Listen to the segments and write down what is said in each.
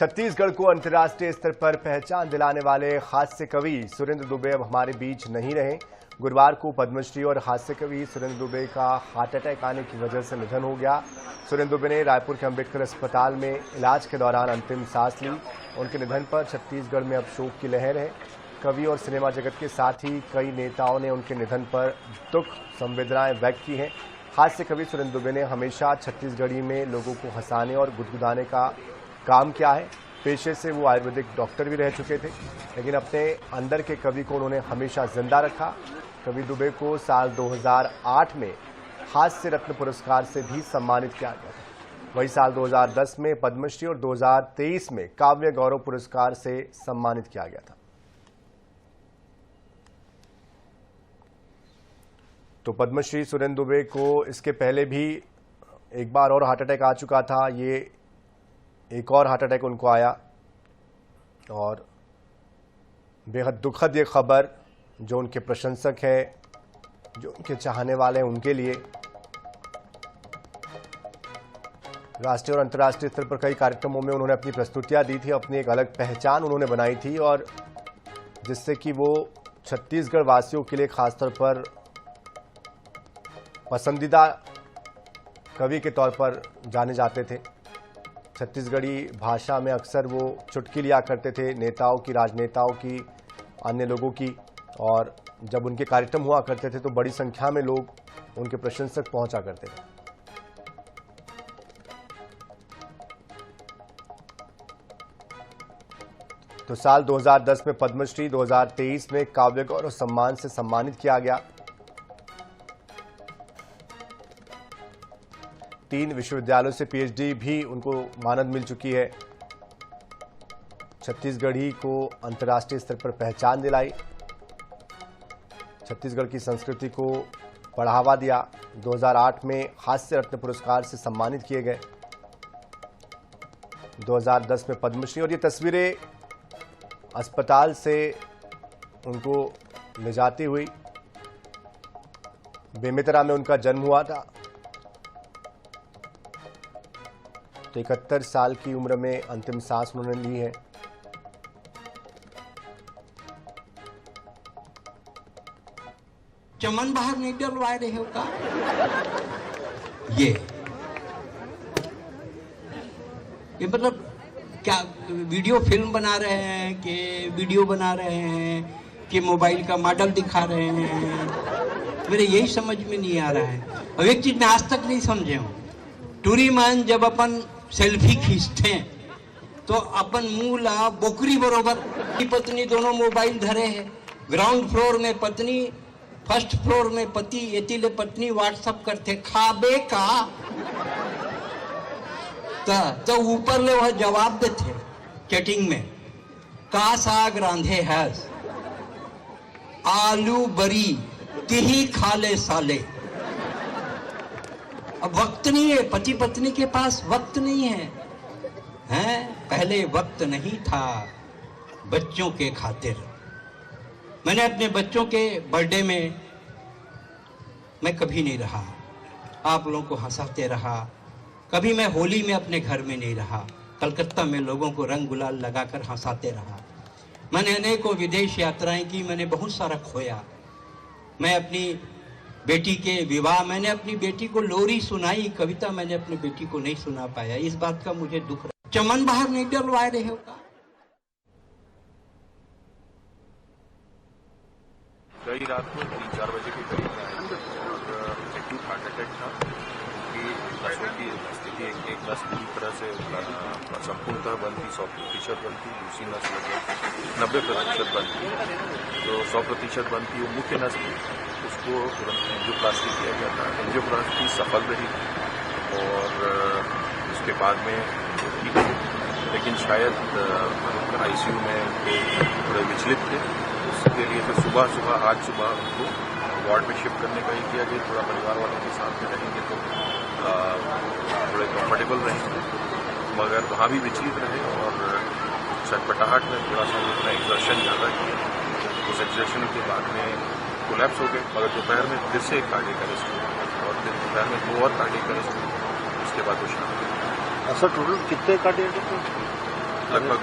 छत्तीसगढ़ को अंतर्राष्ट्रीय स्तर पर पहचान दिलाने वाले हास्य कवि सुरेंद्र दुबे अब हमारे बीच नहीं रहे। गुरुवार को पद्मश्री और हास्य कवि सुरेंद्र दुबे का हार्ट अटैक आने की वजह से निधन हो गया। सुरेंद्र दुबे ने रायपुर के अंबेडकर अस्पताल में इलाज के दौरान अंतिम सांस ली। उनके निधन पर छत्तीसगढ़ में अब शोक की लहर है। कवि और सिनेमा जगत के साथ ही कई नेताओं ने उनके निधन पर दुख संवेदनाएं व्यक्त की हैं। हास्य कवि सुरेंद्र दुबे ने हमेशा छत्तीसगढ़ी में लोगों को हंसाने और गुदगुदाने का काम किया है। पेशे से वो आयुर्वेदिक डॉक्टर भी रह चुके थे, लेकिन अपने अंदर के कवि को उन्होंने हमेशा जिंदा रखा। कवि दुबे को साल 2008 में हास्य रत्न पुरस्कार से भी सम्मानित किया गया था। वही साल 2010 में पद्मश्री और 2023 में काव्य गौरव पुरस्कार से सम्मानित किया गया था। तो पद्मश्री सुरेंद्र दुबे को इसके पहले भी एक बार और हार्ट अटैक आ चुका था। ये एक और हार्ट अटैक उनको आया और बेहद दुखद ये खबर जो उनके प्रशंसक हैं, जो उनके चाहने वाले हैं, उनके लिए राष्ट्रीय और अंतर्राष्ट्रीय स्तर पर कई कार्यक्रमों में उन्होंने अपनी प्रस्तुतियां दी थी। अपनी एक अलग पहचान उन्होंने बनाई थी और जिससे कि वो छत्तीसगढ़ वासियों के लिए खासतौर पर पसंदीदा कवि के तौर पर जाने जाते थे। छत्तीसगढ़ी भाषा में अक्सर वो चुटकी लिया करते थे नेताओं की, राजनेताओं की, अन्य लोगों की, और जब उनके कार्यक्रम हुआ करते थे तो बड़ी संख्या में लोग उनके प्रशंसक पहुंचा करते थे। तो साल 2010 में पद्मश्री, 2023 में काव्य गौरव सम्मान से सम्मानित किया गया। 3 विश्वविद्यालयों से पीएचडी भी उनको मानद मिल चुकी है। छत्तीसगढ़ी को अंतर्राष्ट्रीय स्तर पर पहचान दिलाई, छत्तीसगढ़ की संस्कृति को बढ़ावा दिया। 2008 में हास्य रत्न पुरस्कार से सम्मानित किए गए, 2010 में पद्मश्री। और ये तस्वीरें अस्पताल से उनको ले जाती हुई, बेमेतरा में उनका जन्म हुआ था। तो 71 साल की उम्र में अंतिम सांस उन्होंने ली है। चमन बाहर नहीं डलवा रहे हो का? ये मतलब क्या वीडियो फिल्म बना रहे हैं कि वीडियो बना रहे हैं कि मोबाइल का मॉडल दिखा रहे हैं? मेरे यही समझ में नहीं आ रहा है। और एक चीज मैं आज तक नहीं समझे हूं, टूरी मैन जब अपन सेल्फी खींचते हैं तो अपन मुंह ला बोकरी बरोबर पत्नी दोनों मोबाइल धरे हैं। ग्राउंड फ्लोर में पत्नी, फर्स्ट फ्लोर में पति, एतिले पत्नी व्हाट्सएप करते खाबे का तो ऊपर ले वह जवाब देते चैटिंग में, का साग रांधे है, आलू बरी तिही खा ले साले। अब वक्त नहीं है, पति पत्नी के पास वक्त नहीं है, हैं? पहले वक्त नहीं था बच्चों के खातिर। मैंने अपने बच्चों के बर्थडे में मैं कभी नहीं रहा, आप लोगों को हंसाते रहा। कभी मैं होली में अपने घर में नहीं रहा, कलकत्ता में लोगों को रंग गुलाल लगाकर हंसाते रहा। मैंने अनेकों विदेश यात्राएं की, मैंने बहुत सारा खोया। मैं अपनी बेटी के विवाह, मैंने अपनी बेटी को लोरी सुनाई, कविता मैंने अपनी बेटी को नहीं सुना पाया। इस बात का मुझे दुख रहा। चमन बाहर नहीं डलवा रहे हो का? कई रात को 3-4 बजे के करीब एक्यूट हार्ट अटैक था। नसों की स्थिति एक नस पूरी तरह से संपूर्णतः बंद थी, 100% बंद थी। दूसरी नस लगभग 90% बंद थी। तो 100% बंद थी, वो मुख्य नस थी, उसको तुरंत एंजियोप्लास्टी किया गया था। एंजियोप्लास्टी सफल रही और उसके बाद में ठीक है, लेकिन शायद आईसीयू में थोड़े विचलित थे। उसके लिए फिर आज सुबह उनको वार्ड में शिफ्ट करने का ही किया कि थोड़ा परिवार वालों के साथ में रहेंगे तो थोड़े कंफर्टेबल रहेंगे, मगर वहाँ भी विचलित रहे और छटपटाहट में थोड़ा सा अपना एक्सर्शन ज़्यादा किया। उस एक्सर्शन के बाद में कोलैप्स हो गए, मगर दोपहर में फिर से एक कार्डियक अरेस्ट हुआ और फिर दोपहर में 2 और कार्डियक अरेस्ट हुए। उसके बाद वो शाम। सर टोटल कितने कार्डियक? लगभग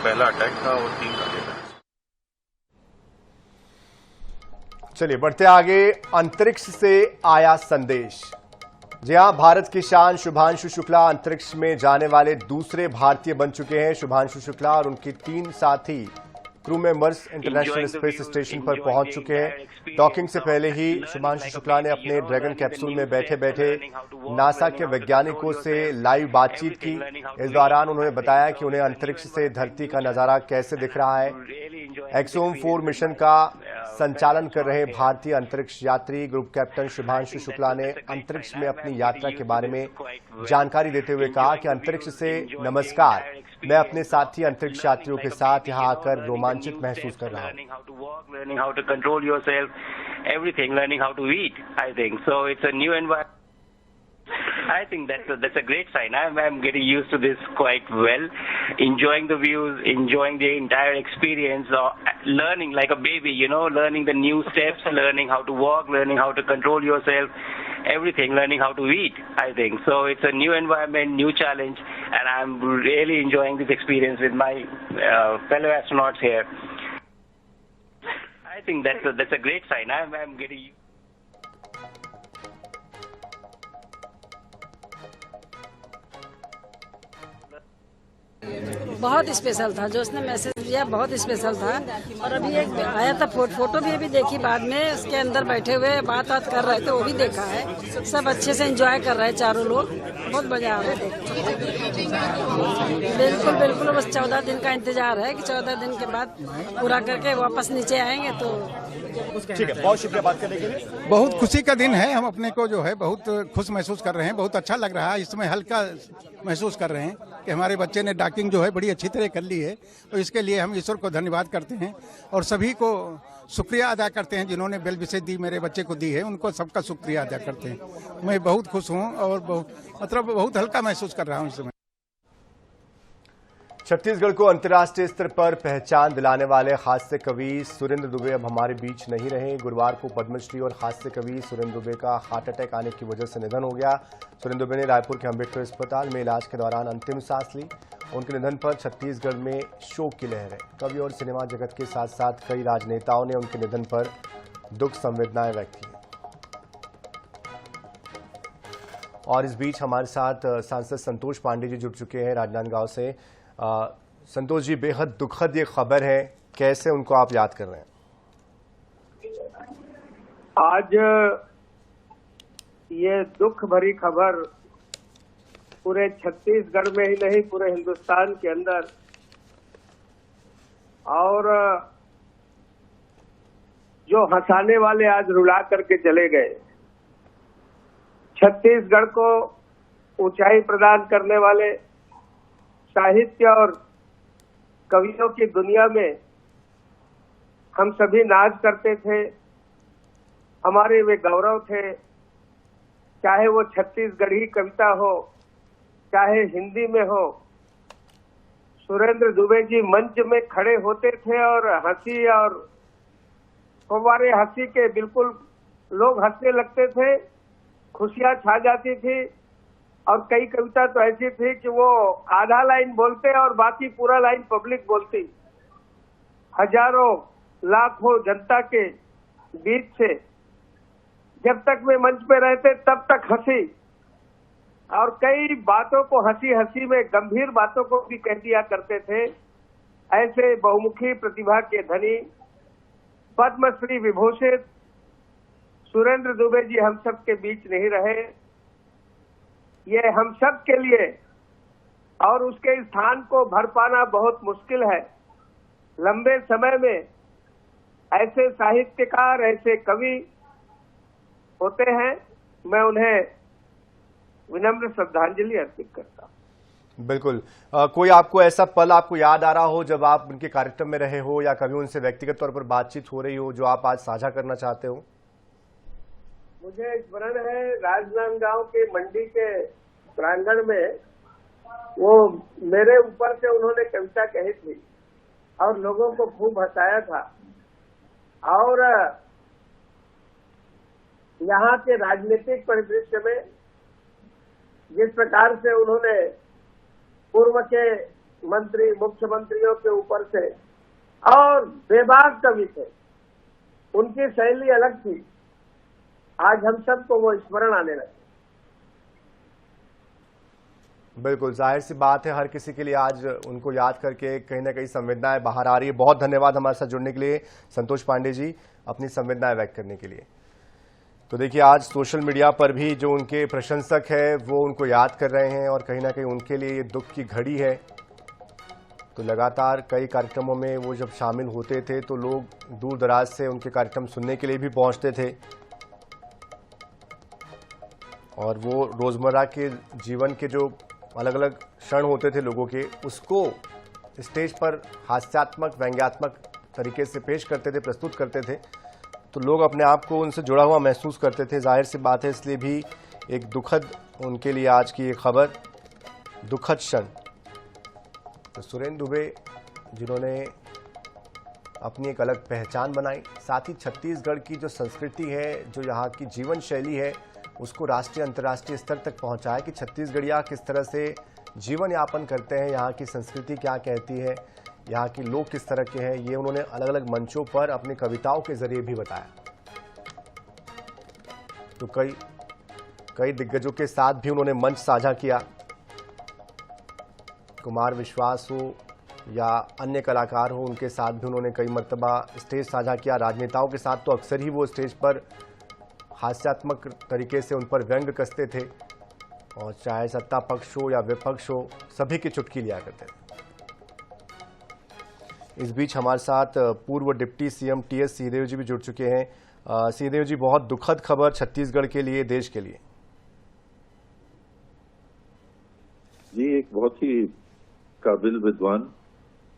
पहला अटैक था और 3 टारगेट है। चलिए बढ़ते आगे। अंतरिक्ष से आया संदेश। जी हां, भारत की शान शुभांशु शुक्ला अंतरिक्ष में जाने वाले दूसरे भारतीय बन चुके हैं। शुभांशु शुक्ला और उनके 3 साथी crew members international space station पर पहुंच चुके हैं। डॉकिंग से पहले ही शुभांशु शुक्ला ने अपने ड्रैगन कैप्सूल में बैठे बैठे नासा के वैज्ञानिकों से लाइव बातचीत की। इस दौरान उन्होंने बताया कि उन्हें अंतरिक्ष से धरती का नजारा कैसे दिख रहा है। एक्सोम 4 मिशन का संचालन कर रहे भारतीय अंतरिक्ष यात्री ग्रुप कैप्टन शुभांशु शुक्ला ने अंतरिक्ष में अपनी यात्रा के बारे में जानकारी देते हुए कहा कि अंतरिक्ष से नमस्कार, मैं अपने साथी अंतरिक्ष यात्रियों के साथ यहां आकर रोमांचित महसूस कर रहा हूं। I think that's a great sign. I'm getting used to this quite well, enjoying the views, enjoying the entire experience, learning like a baby, learning the new steps, learning how to walk, learning how to control yourself, everything, learning how to eat, I think. So it's a new environment, new challenge, and I'm really enjoying this experience with my fellow astronauts here. I think that's a great sign. I'm getting बहुत special था, जो उसने message दिया बहुत special था। और अभी एक आया था फोटो भी अभी देखी बाद में, उसके अंदर बैठे हुए बात कर रहे थे, वो भी देखा है। सब अच्छे से एंजॉय कर रहे हैं चारों लोग, बहुत मजा आ रहा है। बिल्कुल बिल्कुल, बस 14 दिन का इंतजार है कि 14 दिन के बाद पूरा करके वापस नीचे आएंगे। तो ठीक है, बहुत शुक्रिया बात करने के लिए। बहुत खुशी का दिन है, हम अपने को जो है बहुत खुश महसूस कर रहे हैं, बहुत अच्छा लग रहा है। इसमें हल्का महसूस कर रहे हैं कि हमारे बच्चे ने डॉकिंग जो है बड़ी अच्छी तरह कर ली है। तो इसके लिए हम ईश्वर को धन्यवाद करते हैं और सभी को शुक्रिया अदा करते हैं जिन्होंने बेल विशेष दी मेरे बच्चे को दी है, उनको सबका शुक्रिया अदा करते हैं। मैं बहुत खुश हूँ और बहुत हल्का महसूस कर रहा हूँ इस समय। छत्तीसगढ़ को अंतर्राष्ट्रीय स्तर पर पहचान दिलाने वाले हास्य कवि सुरेंद्र दुबे अब हमारे बीच नहीं रहे। गुरुवार को पद्मश्री और हास्य कवि सुरेंद्र दुबे का हार्ट अटैक आने की वजह से निधन हो गया। सुरेंद्र दुबे ने रायपुर के अंबेडकर अस्पताल में इलाज के दौरान अंतिम सांस ली। उनके निधन पर छत्तीसगढ़ में शोक की लहर है। कवि और सिनेमा जगत के साथ साथ कई राजनेताओं ने उनके निधन पर दुख संवेदनाएं व्यक्त की। और इस बीच हमारे साथ सांसद संतोष पांडे जी जुड़ चुके हैं राजनांदगांव से। संतोष जी, बेहद दुखद ये खबर है, कैसे उनको आप याद कर रहे हैं? आज ये दुख भरी खबर पूरे छत्तीसगढ़ में ही नहीं, पूरे हिंदुस्तान के अंदर, और जो हंसाने वाले आज रुला करके चले गए, छत्तीसगढ़ को ऊंचाई प्रदान करने वाले, साहित्य और कवियों की दुनिया में हम सभी नाज करते थे, हमारे वे गौरव थे। चाहे वो छत्तीसगढ़ी कविता हो, चाहे हिंदी में हो, सुरेंद्र दुबे जी मंच में खड़े होते थे और हंसी और फव्वारे हंसी के बिल्कुल लोग हंसने लगते थे, खुशियां छा जाती थी। और कई कविता तो ऐसी थी कि वो आधा लाइन बोलते और बाकी पूरा लाइन पब्लिक बोलती। हजारों लाखों जनता के बीच से जब तक वे मंच पे रहते तब तक हंसी, और कई बातों को हंसी हंसी में गंभीर बातों को भी कह दिया करते थे। ऐसे बहुमुखी प्रतिभा के धनी, पद्मश्री विभूषित सुरेंद्र दुबे जी हम सब के बीच नहीं रहे। ये हम सब के लिए और उसके स्थान को भर पाना बहुत मुश्किल है। लंबे समय में ऐसे साहित्यकार, ऐसे कवि होते हैं, मैं उन्हें विनम्र श्रद्धांजलि अर्पित करता हूं। बिल्कुल। कोई आपको ऐसा पल आपको याद आ रहा हो जब आप उनके कार्यक्रम में रहे हो या कभी उनसे व्यक्तिगत तौर पर बातचीत हो रही हो जो आप आज साझा करना चाहते हो? मुझे स्मरण है, राजनांदगांव के मंडी के प्रांगण में वो मेरे ऊपर से उन्होंने कविता कही थी और लोगों को खूब हंसाया था। और यहाँ के राजनीतिक परिदृश्य में जिस प्रकार से उन्होंने पूर्व के मंत्री मुख्यमंत्रियों के ऊपर से और बेबाक कवि थे। उनकी शैली अलग थी। आज हम सबको वो स्मरण आने लगे। बिल्कुल, जाहिर सी बात है, हर किसी के लिए आज उनको याद करके कहीं ना कहीं संवेदनाएं बाहर आ रही है। बहुत धन्यवाद हमारे साथ जुड़ने के लिए संतोष पांडे जी, अपनी संवेदनाएं व्यक्त करने के लिए। तो देखिए, आज सोशल मीडिया पर भी जो उनके प्रशंसक है वो उनको याद कर रहे हैं और कहीं ना कहीं उनके लिए ये दुख की घड़ी है। तो लगातार कई कार्यक्रमों में वो जब शामिल होते थे तो लोग दूर दराज से उनके कार्यक्रम सुनने के लिए भी पहुंचते थे और वो रोजमर्रा के जीवन के जो अलग अलग क्षण होते थे लोगों के, उसको स्टेज पर हास्यात्मक व्यंग्यात्मक तरीके से पेश करते थे, प्रस्तुत करते थे। तो लोग अपने आप को उनसे जुड़ा हुआ महसूस करते थे। जाहिर सी बात है, इसलिए भी एक दुखद उनके लिए आज की ये खबर, दुखद क्षण। तो सुरेंद्र दुबे जिन्होंने अपनी एक अलग पहचान बनाई, साथ ही छत्तीसगढ़ की जो संस्कृति है, जो यहाँ की जीवन शैली है, उसको राष्ट्रीय अंतर्राष्ट्रीय स्तर तक पहुंचाया कि छत्तीसगढ़िया किस तरह से जीवन यापन करते हैं, यहाँ की संस्कृति क्या कहती है, यहाँ के लोग किस तरह के हैं, ये उन्होंने अलग अलग मंचों पर अपनी कविताओं के जरिए भी बताया। तो कई दिग्गजों के साथ भी उन्होंने मंच साझा किया। कुमार विश्वास हो या अन्य कलाकार हो, उनके साथ भी उन्होंने कई मर्तबा स्टेज साझा किया। राजनेताओं के साथ तो अक्सर ही वो स्टेज पर हास्यात्मक तरीके से उन पर व्यंग कसते थे और चाहे सत्ता पक्ष हो या विपक्ष हो, सभी की चुटकी लिया करते थे। इस बीच हमारे साथ पूर्व डिप्टी सीएम टीएस सिंहदेव जी भी जुड़ चुके हैं। सिंहदेव जी, बहुत दुखद खबर छत्तीसगढ़ के लिए, देश के लिए। जी, एक बहुत ही काबिल विद्वान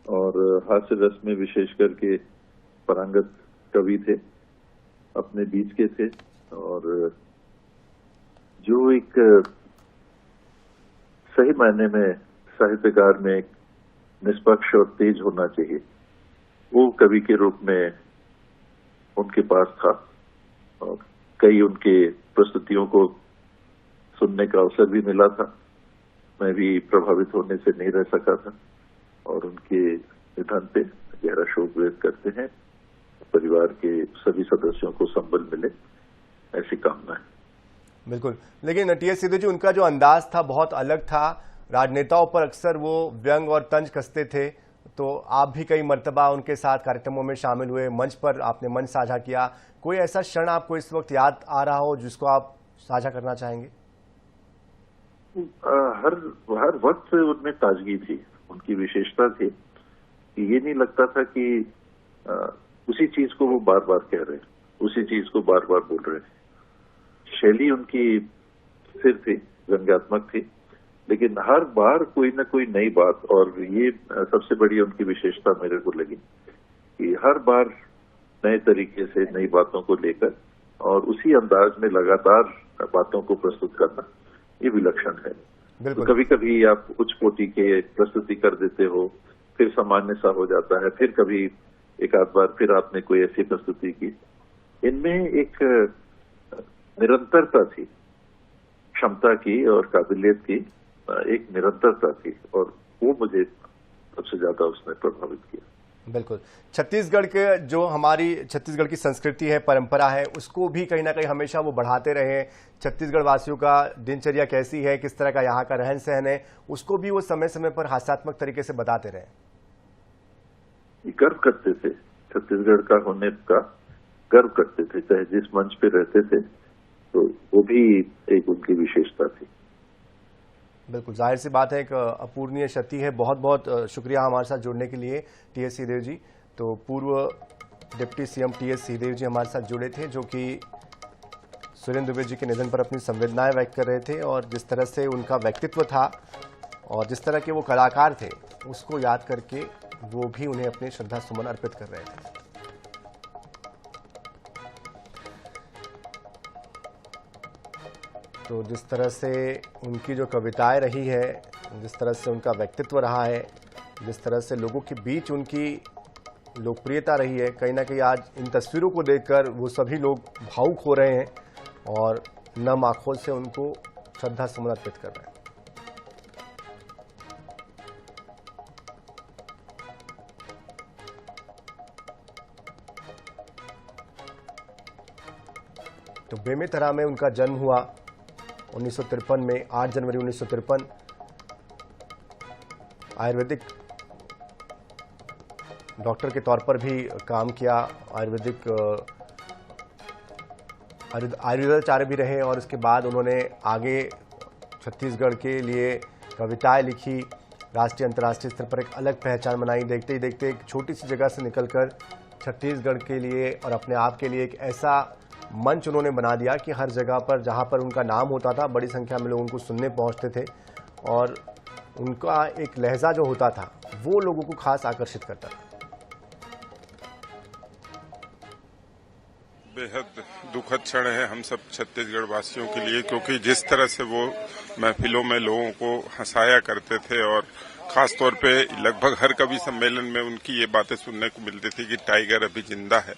और हास्य रस में विशेष करके पारंगत कवि थे, अपने बीच के थे और जो एक सही मायने में साहित्यकार में एक निष्पक्ष और तेज होना चाहिए, वो कवि के रूप में उनके पास था। और कई उनके प्रस्तुतियों को सुनने का अवसर भी मिला था। मैं भी प्रभावित होने से नहीं रह सका था और उनके निधन पे गहरा शोक व्यक्त करते हैं। परिवार के सभी सदस्यों को संबल मिले, ऐसी कामना है। बिल्कुल, लेकिन टीएस सिंहदेव जी, उनका जो अंदाज था बहुत अलग था। राजनेताओं पर अक्सर वो व्यंग और तंज कसते थे। तो आप भी कई मर्तबा उनके साथ कार्यक्रमों में शामिल हुए, मंच पर आपने मंच साझा किया। कोई ऐसा क्षण आपको इस वक्त याद आ रहा हो जिसको आप साझा करना चाहेंगे? हर वक्त उनमें ताजगी थी, उनकी विशेषता थी कि ये नहीं लगता था कि उसी चीज को वो बार बार कह रहे हैं, उसी चीज को बार बार बोल रहे हैं। शैली उनकी स्थिर थी, व्यंग्यात्मक थी, लेकिन हर बार कोई ना कोई नई बात, और ये सबसे बड़ी उनकी विशेषता मेरे को लगी कि हर बार नए तरीके से नई बातों को लेकर और उसी अंदाज में लगातार बातों को प्रस्तुत करना, ये विलक्षण है। तो कभी कभी आप उच्च कोटि के प्रस्तुति कर देते हो, फिर सामान्य सा हो जाता है, फिर कभी एक आध बार फिर आपने कोई ऐसी प्रस्तुति की। इनमें एक निरंतरता थी, क्षमता की और काबिलियत की एक निरंतरता थी, और वो मुझे सबसे ज्यादा उसने प्रभावित किया। बिल्कुल, छत्तीसगढ़ के जो हमारी छत्तीसगढ़ की संस्कृति है, परंपरा है, उसको भी कहीं ना कहीं हमेशा वो बढ़ाते रहे। छत्तीसगढ़ वासियों का दिनचर्या कैसी है, किस तरह का यहाँ का रहन सहन है, उसको भी वो समय समय पर हास्यात्मक तरीके से बताते रहे। गर्व करते थे, छत्तीसगढ़ का होने का गर्व करते थे, चाहे जिस मंच पे रहते थे, तो वो भी एक उनकी विशेषता थी। बिल्कुल, जाहिर सी बात है, एक अपूर्णीय क्षति है। बहुत बहुत शुक्रिया हमारे साथ जुड़ने के लिए टीएस सिंहदेव जी। तो पूर्व डिप्टी सीएम टीएस सिंहदेव जी हमारे साथ जुड़े थे, जो कि सुरेंद्र दुबे जी के निधन पर अपनी संवेदनाएं व्यक्त कर रहे थे और जिस तरह से उनका व्यक्तित्व था और जिस तरह के वो कलाकार थे, उसको याद करके वो भी उन्हें अपने श्रद्धा सुमन अर्पित कर रहे थे। तो जिस तरह से उनकी जो कविताएं रही है, जिस तरह से उनका व्यक्तित्व रहा है, जिस तरह से लोगों के बीच उनकी लोकप्रियता रही है, कहीं ना कहीं आज इन तस्वीरों को देखकर वो सभी लोग भावुक हो रहे हैं और नम आंखों से उनको श्रद्धा सुमन अर्पित कर रहे हैं। तो बेमेतरा में उनका जन्म हुआ 1953 में, 8 जनवरी 1953। आयुर्वेदिक डॉक्टर के तौर पर भी काम किया, आयुर्वेदाचार्य भी रहे और उसके बाद उन्होंने आगे छत्तीसगढ़ के लिए कविताएं लिखी, राष्ट्रीय अंतर्राष्ट्रीय स्तर पर एक अलग पहचान बनाई। देखते ही देखते एक छोटी सी जगह से निकलकर छत्तीसगढ़ के लिए और अपने आप के लिए एक ऐसा मंच उन्होंने बना दिया कि हर जगह पर जहां पर उनका नाम होता था बड़ी संख्या में लोग उनको सुनने पहुंचते थे और उनका एक लहजा जो होता था वो लोगों को खास आकर्षित करता था। बेहद दुखद क्षण है हम सब छत्तीसगढ़ वासियों के लिए, क्योंकि जिस तरह से वो महफिलों में लोगों को हंसाया करते थे और खास तौर पे लगभग हर कवि सम्मेलन में उनकी ये बातें सुनने को मिलती थी कि टाइगर अभी जिंदा है,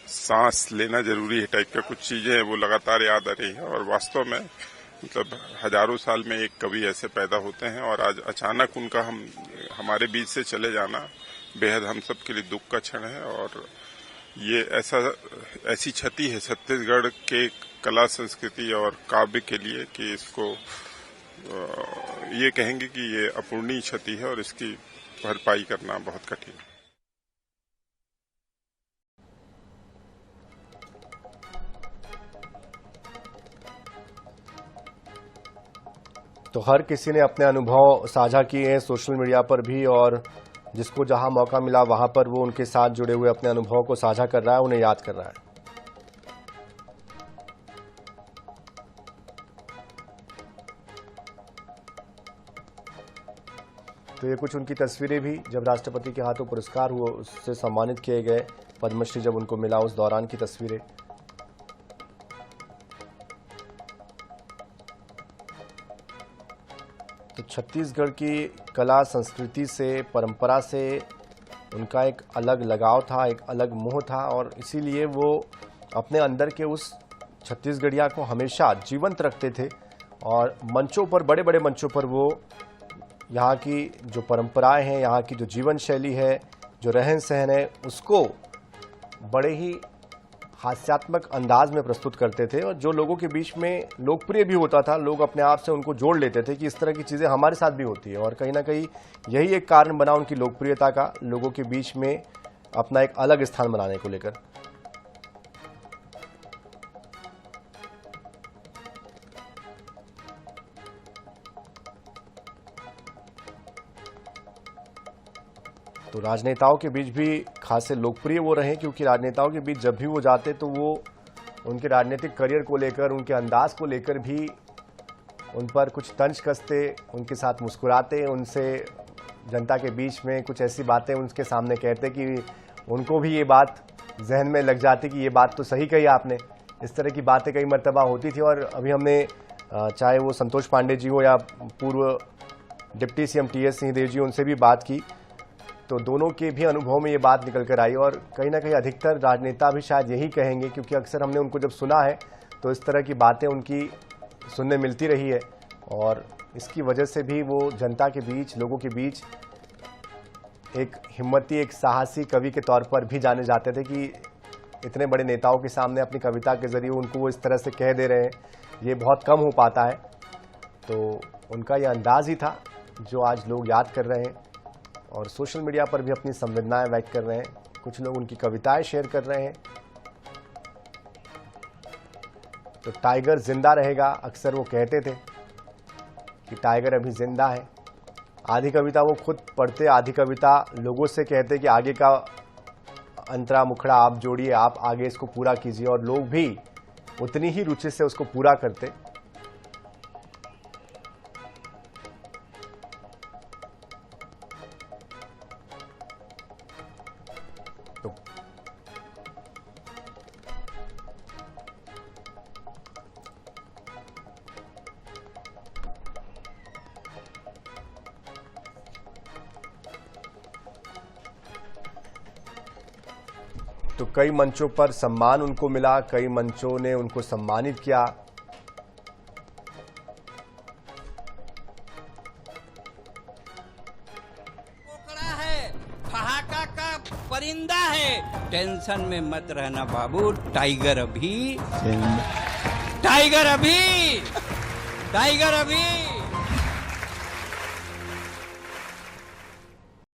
सांस लेना जरूरी है टाइप का कुछ चीजें वो लगातार याद आ रही है। और वास्तव में मतलब हजारों साल में एक कवि ऐसे पैदा होते हैं और आज अचानक उनका हमारे बीच से चले जाना बेहद हम सब के लिए दुख का क्षण है। और ये ऐसी क्षति है छत्तीसगढ़ के कला संस्कृति और काव्य के लिए कि इसको ये कहेंगे कि ये अपूर्णीय क्षति है और इसकी भरपाई करना बहुत कठिन है। तो हर किसी ने अपने अनुभव साझा किए हैं सोशल मीडिया पर भी, और जिसको जहां मौका मिला वहां पर वो उनके साथ जुड़े हुए अपने अनुभव को साझा कर रहा है, उन्हें याद कर रहा है। तो ये कुछ उनकी तस्वीरें भी जब राष्ट्रपति के हाथों पुरस्कार हुआ, उससे सम्मानित किए गए, पद्मश्री जब उनको मिला उस दौरान की तस्वीरें। तो छत्तीसगढ़ की कला संस्कृति से, परंपरा से उनका एक अलग लगाव था, एक अलग मोह था और इसीलिए वो अपने अंदर के उस छत्तीसगढ़िया को हमेशा जीवंत रखते थे और मंचों पर, बड़े बड़े मंचों पर वो यहाँ की जो परंपराएं हैं, यहाँ की जो जीवन शैली है, जो रहन सहन है, उसको बड़े ही हास्यात्मक अंदाज में प्रस्तुत करते थे और जो लोगों के बीच में लोकप्रिय भी होता था। लोग अपने आप से उनको जोड़ लेते थे कि इस तरह की चीज़ें हमारे साथ भी होती है और कहीं ना कहीं यही एक कारण बना उनकी लोकप्रियता का, लोगों के बीच में अपना एक अलग स्थान बनाने को लेकर। तो राजनेताओं के बीच भी खासे लोकप्रिय वो रहे, क्योंकि राजनेताओं के बीच जब भी वो जाते तो वो उनके राजनीतिक करियर को लेकर, उनके अंदाज को लेकर भी उन पर कुछ तंज कसते, उनके साथ मुस्कुराते, उनसे जनता के बीच में कुछ ऐसी बातें उनके सामने कहते कि उनको भी ये बात जहन में लग जाती कि ये बात तो सही कही आपने। इस तरह की बातें कई मर्तबा होती थी और अभी हमने चाहे वो संतोष पांडे जी हो या पूर्व डिप्टी सीएम टीएस सिंहदेव जी, उनसे भी बात की तो दोनों के भी अनुभव में ये बात निकल कर आई और कहीं ना कहीं अधिकतर राजनेता भी शायद यही कहेंगे, क्योंकि अक्सर हमने उनको जब सुना है तो इस तरह की बातें उनकी सुनने मिलती रही है और इसकी वजह से भी वो जनता के बीच, लोगों के बीच एक हिम्मती, एक साहसी कवि के तौर पर भी जाने जाते थे कि इतने बड़े नेताओं के सामने अपनी कविता के जरिए उनको वो इस तरह से कह दे रहे हैं, ये बहुत कम हो पाता है। तो उनका ये अंदाज ही था जो आज लोग याद कर रहे हैं और सोशल मीडिया पर भी अपनी संवेदनाएं व्यक्त कर रहे हैं। कुछ लोग उनकी कविताएं शेयर कर रहे हैं। तो टाइगर जिंदा रहेगा, अक्सर वो कहते थे कि टाइगर अभी जिंदा है। आधी कविता वो खुद पढ़ते, आधी कविता लोगों से कहते कि आगे का अंतरा मुखड़ा आप जोड़िए, आप आगे इसको पूरा कीजिए और लोग भी उतनी ही रुचि से उसको पूरा करते। तो कई मंचों पर सम्मान उनको मिला, कई मंचों ने उनको सम्मानित किया। पोकड़ा है, ठहाका का परिंदा है। टेंशन में मत रहना बाबू, टाइगर अभी, टाइगर अभी, टाइगर अभी।